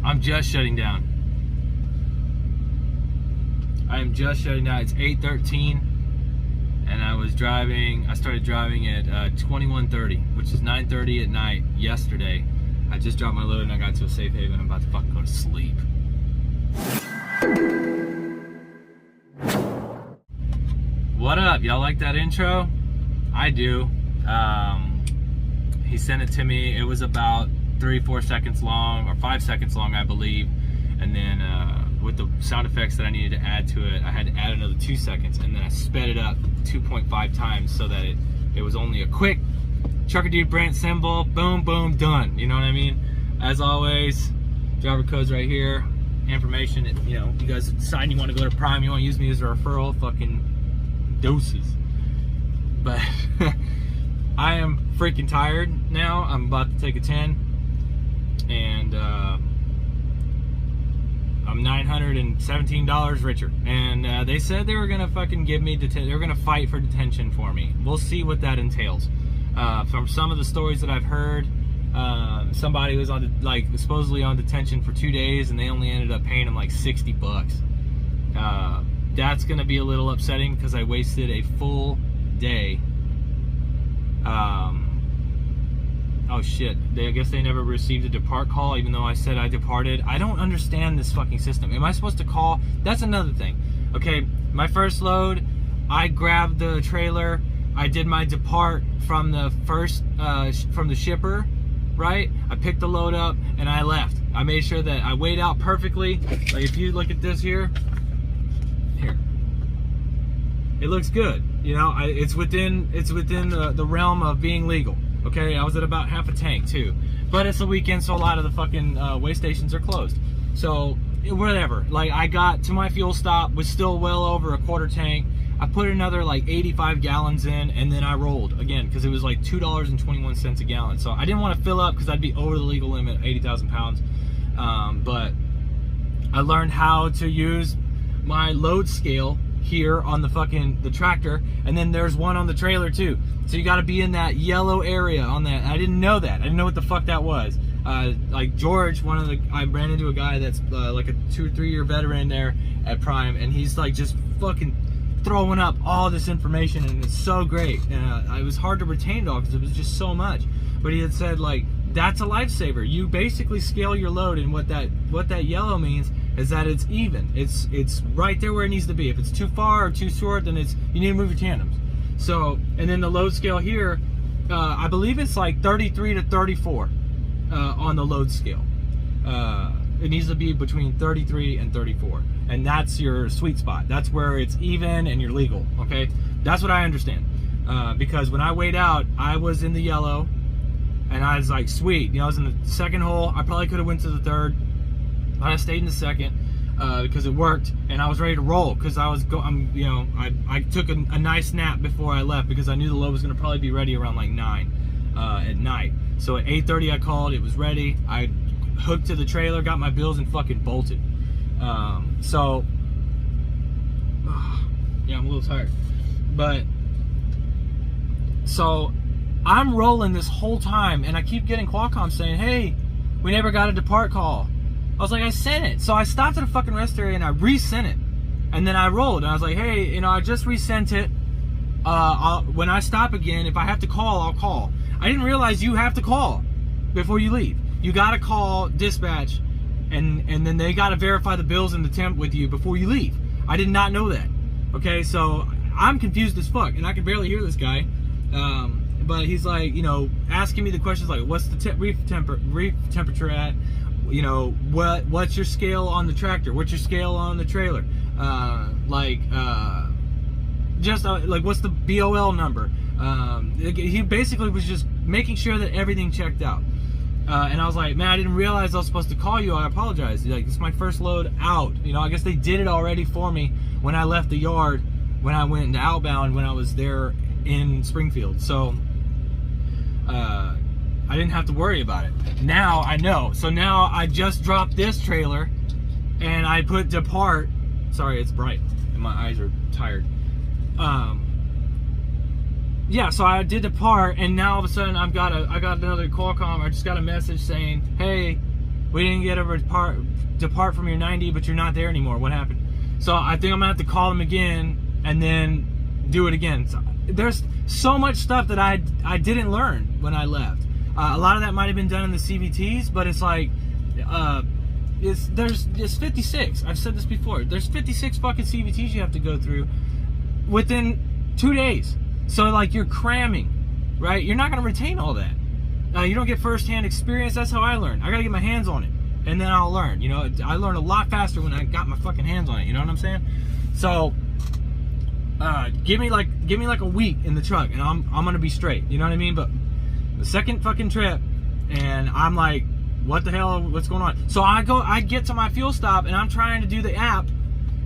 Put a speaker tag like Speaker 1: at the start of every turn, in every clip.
Speaker 1: I'm just shutting down. I am just shutting down. It's 8:13, and I started driving at 21:30, which is 9:30 at night yesterday. I just dropped my load and I got to a safe haven. I'm about to fucking go to sleep. What up? Y'all like that intro? I do. He sent it to me. It was about 3-4 seconds long, or 5 seconds long, I believe. And then with the sound effects that I needed to add to it, I had to add another 2 seconds, and then I sped it up 2.5 times so that it was only a quick TruckerDude Brent symbol, boom, boom, done. You know what I mean? As always, driver code's right here. Information, you know, you guys decide you want to go to Prime, you want to use me as a referral, fucking doses. But I am freaking tired now. I'm about to take a 10, and I'm $917 richer. And they said they were gonna fucking give me they were gonna fight for detention for me. We'll see what that entails. From some of the stories that I've heard, somebody was supposedly on detention for 2 days, and they only ended up paying him like $60. That's gonna be a little upsetting because I wasted a full day. Oh shit, I guess they never received a depart call even though I said I departed. I don't understand this fucking system. Am I supposed to call? That's another thing. Okay, my first load, I grabbed the trailer, I did my depart from the from the shipper, right? I picked the load up and I left. I made sure that I weighed out perfectly. Like if you look at this here, it looks good. You know, it's within the realm of being legal. Okay, I was at about half a tank too, but it's the weekend, so a lot of the fucking weigh stations are closed. So whatever. Like I got to my fuel stop, was still well over a quarter tank. I put another like 85 gallons in, and then I rolled again because it was like $2.21 a gallon. So I didn't want to fill up because I'd be over the legal limit, 80,000 pounds. But I learned how to use my load scale here on the tractor, and then there's one on the trailer too. So you got to be in that yellow area on that. I didn't know that. I didn't know what the fuck that was. Like George, I ran into a guy that's like a 2 or 3 year veteran there at Prime, and he's like just fucking throwing up all this information, and it's so great. And it was hard to retain it all because it was just so much. But he had said like that's a lifesaver. You basically scale your load, and what that yellow means is that it's even. It's right there where it needs to be. If it's too far or too short, then you need to move your tandems. So, and then the load scale here, I believe it's like 33 to 34 on the load scale. It needs to be between 33 and 34, and that's your sweet spot. That's where it's even and you're legal. Okay, that's what I understand. Because when I weighed out, I was in the yellow, and I was like, sweet. You know, I was in the second hole. I probably could have went to the third, but I stayed in the second because it worked, and I was ready to roll because I took a nice nap before I left because I knew the load was going to probably be ready around like 9 at night. So at 8:30 I called. It was ready. I hooked to the trailer, got my bills, and fucking bolted. Yeah, I'm a little tired, but so I'm rolling this whole time, and I keep getting Qualcomm saying, hey, we never got a depart call. I was like, I sent it. So I stopped at a fucking rest area and I resent it. And then I rolled, and I was like, hey, you know, I just resent it. When I stop again, if I have to call, I'll call. I didn't realize you have to call before you leave. You gotta call dispatch, and then they gotta verify the bills and the temp with you before you leave. I did not know that. Okay, so I'm confused as fuck, and I can barely hear this guy. But he's like, you know, asking me the questions like, what's the reef temperature at? You know, what's your scale on the tractor? What's your scale on the trailer? Like what's the BOL number? He basically was just making sure that everything checked out. And I was like, man, I didn't realize I was supposed to call you. I apologize. Like, it's my first load out. You know, I guess they did it already for me when I left the yard, when I went into outbound, when I was there in Springfield. So I didn't have to worry about it. Now I know. So now I just dropped this trailer and I put depart. Sorry, it's bright and my eyes are tired. Yeah, so I did depart, and now all of a sudden I got another Qualcomm. I just got a message saying, hey, we didn't get a depart from your 90, but you're not there anymore. What happened? So I think I'm gonna have to call them again and then do it again. So there's so much stuff that I didn't learn when I left. A lot of that might have been done in the CVTs, but it's like there's 56. I've said this before. There's 56 fucking CVTs you have to go through within 2 days. So like you're cramming, right? You're not gonna retain all that. You don't get first-hand experience. That's how I learn. I gotta get my hands on it, and then I'll learn. You know, I learn a lot faster when I got my fucking hands on it. You know what I'm saying? So, give me like a week in the truck, and I'm gonna be straight. You know what I mean? But the second fucking trip, and I'm like, what the hell? What's going on? So I get to my fuel stop, and I'm trying to do the app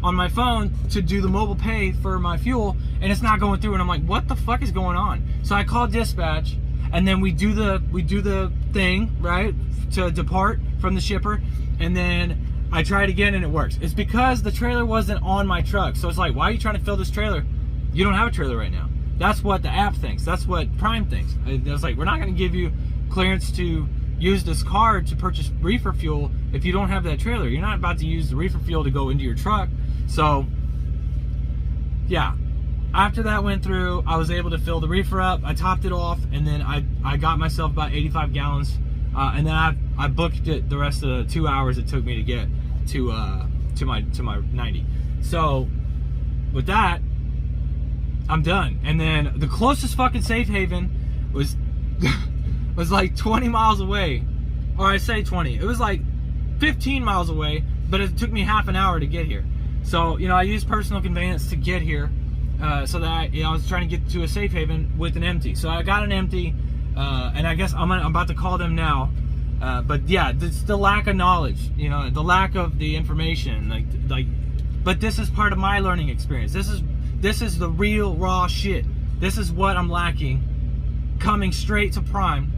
Speaker 1: on my phone to do the mobile pay for my fuel, and it's not going through. And I'm like, what the fuck is going on? So I call dispatch. And then we do the thing, right, to depart from the shipper, and then I try it again and it works. It's because the trailer wasn't on my truck. So it's like, why are you trying to fill this trailer? You don't have a trailer right now. That's what the app thinks. That's what Prime thinks. It's like, we're not going to give you clearance to use this card to purchase reefer fuel if you don't have that trailer. You're not about to use the reefer fuel to go into your truck. So, yeah. After that went through, I was able to fill the reefer up. I topped it off, and then I got myself about 85 gallons. And then I booked it the rest of the 2 hours it took me to get to my 90. So with that, I'm done. And then the closest fucking safe haven was like 20 miles away. Or I say 20. It was like 15 miles away, but it took me half an hour to get here. So, you know, I used personal conveyance to get here. So that I was trying to get to a safe haven with an empty. So I got an empty, and I guess I'm about to call them now. But yeah, it's the lack of knowledge, you know, the lack of the information. Like, but this is part of my learning experience. This is the real raw shit. This is what I'm lacking, coming straight to Prime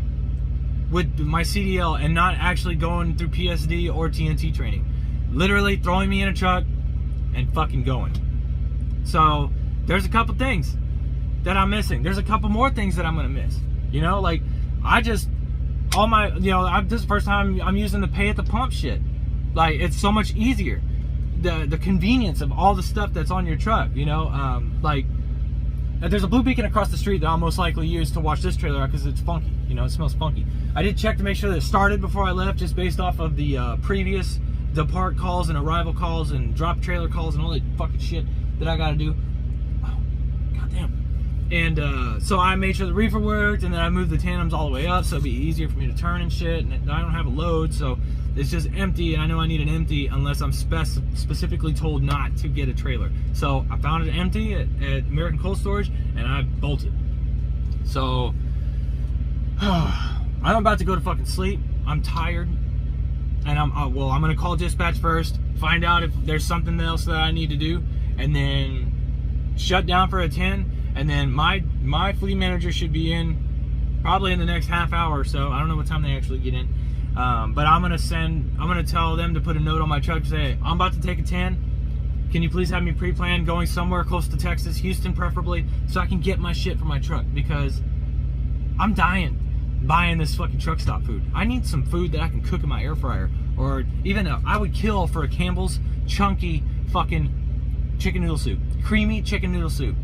Speaker 1: with my CDL and not actually going through PSD or TNT training. Literally throwing me in a truck and fucking going. So there's a couple things that I'm missing. There's a couple more things that I'm gonna miss. You know, like this is the first time I'm using the pay at the pump shit. Like, it's so much easier. The convenience of all the stuff that's on your truck. You know, like there's a blue beacon across the street that I'll most likely use to wash this trailer out because it's funky. You know, it smells funky. I did check to make sure that it started before I left, just based off of the previous depart calls and arrival calls and drop trailer calls and all that fucking shit that I gotta do. And so I made sure the reefer worked, and then I moved the tandems all the way up so it'd be easier for me to turn and shit, and I don't have a load, so it's just empty, and I know I need an empty unless I'm specifically told not to get a trailer. So I found it empty at American Cold Storage, and I bolted. So I'm about to go to fucking sleep. I'm tired, and I'm gonna call dispatch first, find out if there's something else that I need to do, and then shut down for a 10. And then my fleet manager should be in probably in the next half hour or so. I don't know what time they actually get in. But I'm gonna tell them to put a note on my truck to say, I'm about to take a 10. Can you please have me pre-planned going somewhere close to Texas, Houston preferably, so I can get my shit for my truck, because I'm dying buying this fucking truck stop food. I need some food that I can cook in my air fryer, or even I would kill for a Campbell's chunky fucking chicken noodle soup, creamy chicken noodle soup.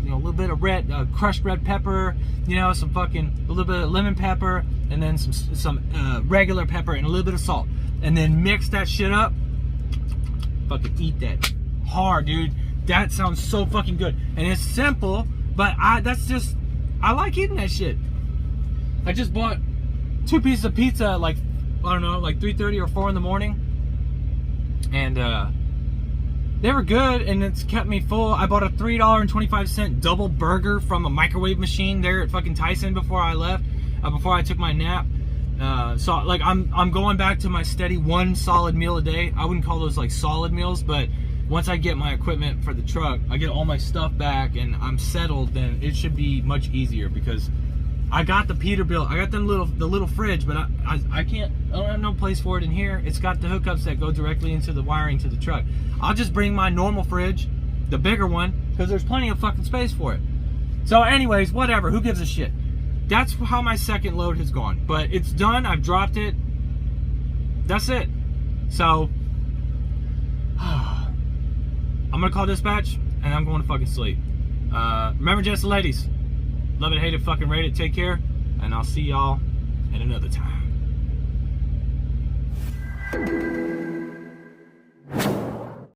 Speaker 1: You know, a little bit of red, crushed red pepper, you know, a little bit of lemon pepper, and then some regular pepper and a little bit of salt, and then mix that shit up. Fucking eat that hard, dude. That sounds so fucking good, and it's simple, but I like eating that shit. I just bought 2 pieces of pizza at like, I don't know, like 3:30 or 4 in the morning, and they were good, and it's kept me full. I bought a $3.25 double burger from a microwave machine there at fucking Tyson before I left, before I took my nap. So like I'm going back to my steady 1 solid meal a day. I wouldn't call those like solid meals, but once I get my equipment for the truck, I get all my stuff back, and I'm settled, then it should be much easier, because I got the Peterbilt. I got the little fridge, but I don't have no place for it in here. It's got the hookups that go directly into the wiring to the truck. I'll just bring my normal fridge, the bigger one, because there's plenty of fucking space for it. So anyways, whatever, who gives a shit? That's how my second load has gone. But it's done, I've dropped it. that's it. So I'm gonna call dispatch and I'm going to fucking sleep. Remember, gents and ladies, love it, hate it, fucking rate it. Take care, and I'll see y'all